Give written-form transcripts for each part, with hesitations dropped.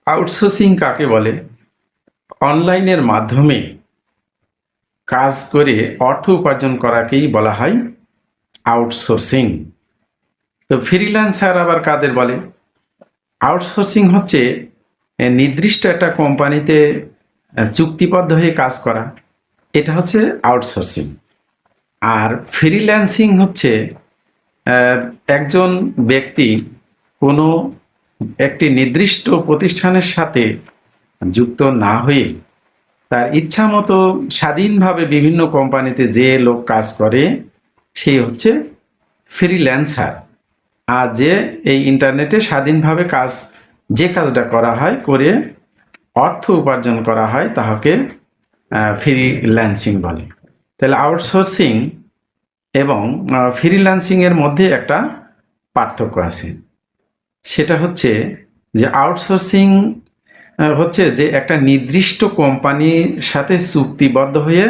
Outsourcing কাকে বলে? অনলাইনের মাধ্যমে কাজ করে অর্থ উপার্জন করাকেই বলা হয় আউটসোর্সিং। তো ফ্রিল্যান্সার আবার কাদের বলে? আউটসোর্সিং হচ্ছে নির্দিষ্ট একটা কোম্পানিতে চুক্তিবদ্ধ হয়ে কাজ করা, এটা হচ্ছে আউটসোর্সিং। আর ফ্রিল্যান্সিং হচ্ছে আহ, একজন ব্যক্তি কোনো একটি নির্দিষ্ট প্রতিষ্ঠানের সাথে যুক্ত না হয়ে তার ইচ্ছা মতো স্বাধীনভাবে বিভিন্ন কোম্পানিতে যে লোক কাজ করে সে হচ্ছে ফ্রিল্যান্সার। আর যে এই ইন্টারনেটে স্বাধীনভাবে যে কাজটা করা হয় করে অর্থ উপার্জন করা হয় তাহাকে ফ্রিল্যান্সিং বলে। তাহলে আউটসোর্সিং এবং ফ্রিল্যান্সিং এর মধ্যে একটা পার্থক্য আছে। সেটা হচ্ছে যে আউটসোর্সিং হচ্ছে যে একটা নির্দিষ্ট কোম্পানির সাথে চুক্তিবদ্ধ হয়ে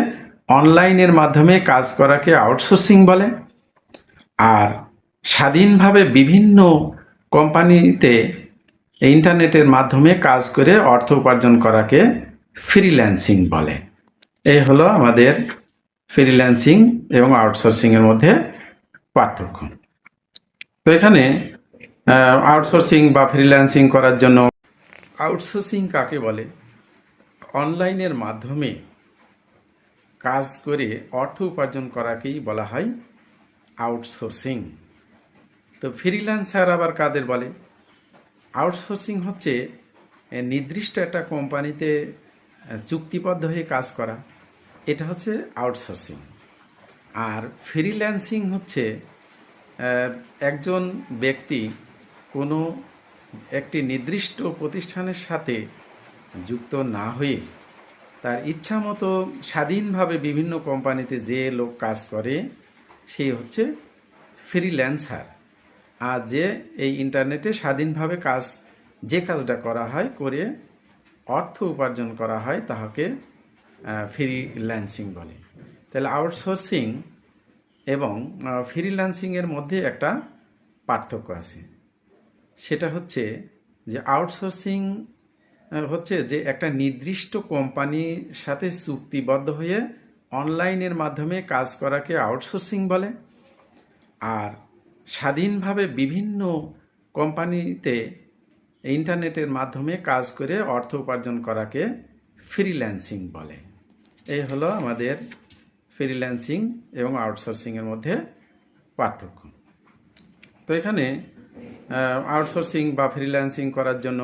অনলাইনের মাধ্যমে কাজ করাকে আউটসোর্সিং বলে। আর স্বাধীনভাবে বিভিন্ন কোম্পানিতে ইন্টারনেটের মাধ্যমে কাজ করে অর্থ উপার্জন করাকে ফ্রিল্যান্সিং বলে। এই হলো আমাদের ফ্রিল্যান্সিং এবং আউটসোর্সিং এর মধ্যে পার্থক্য। তো এখানে আউটসোর্সিং বা ফ্রিল্যান্সিং করার জন্য আউটসোর্সিং কাকে বলে? অনলাইনের মাধ্যমে কাজ করে অর্থ উপার্জন করাকেই বলা হয় আউটসোর্সিং। তো ফ্রিল্যান্সার আবার কাদের বলে? আউটসোর্সিং হচ্ছে নির্দিষ্ট একটা কোম্পানিতে চুক্তিবদ্ধ হয়ে কাজ করা, এটা হচ্ছে আউটসোর্সিং। আর ফ্রিল্যান্সিং হচ্ছে একজন ব্যক্তি কোনো একটি নির্দিষ্ট প্রতিষ্ঠানের সাথে যুক্ত না হয়ে তার ইচ্ছা মতো স্বাধীনভাবে বিভিন্ন কোম্পানিতে যে লোক কাজ করে সে হচ্ছে ফ্রিল্যান্সার। আর যে এই ইন্টারনেটে স্বাধীনভাবে যে কাজটা করা হয় করে অর্থ উপার্জন করা হয় তাহাকে ফ্রিল্যান্সিং বলে। তাহলে আউটসোর্সিং এবং ফ্রিল্যান্সিং এর মধ্যে একটা পার্থক্য আছে। সেটা হচ্ছে যে আউটসোর্সিং হচ্ছে যে একটা নির্দিষ্ট কোম্পানির সাথে চুক্তিবদ্ধ হয়ে অনলাইনের মাধ্যমে কাজ করাকে আউটসোর্সিং বলে। আর স্বাধীনভাবে বিভিন্ন কোম্পানিতে ইন্টারনেটের মাধ্যমে কাজ করে অর্থ উপার্জন করাকে ফ্রিল্যান্সিং বলে। এই হলো আমাদের ফ্রিল্যান্সিং এবং আউটসোর্সিং এর মধ্যে পার্থক্য। তো এখানে আউটসোর্সিং বা ফ্রিল্যান্সিং করার জন্য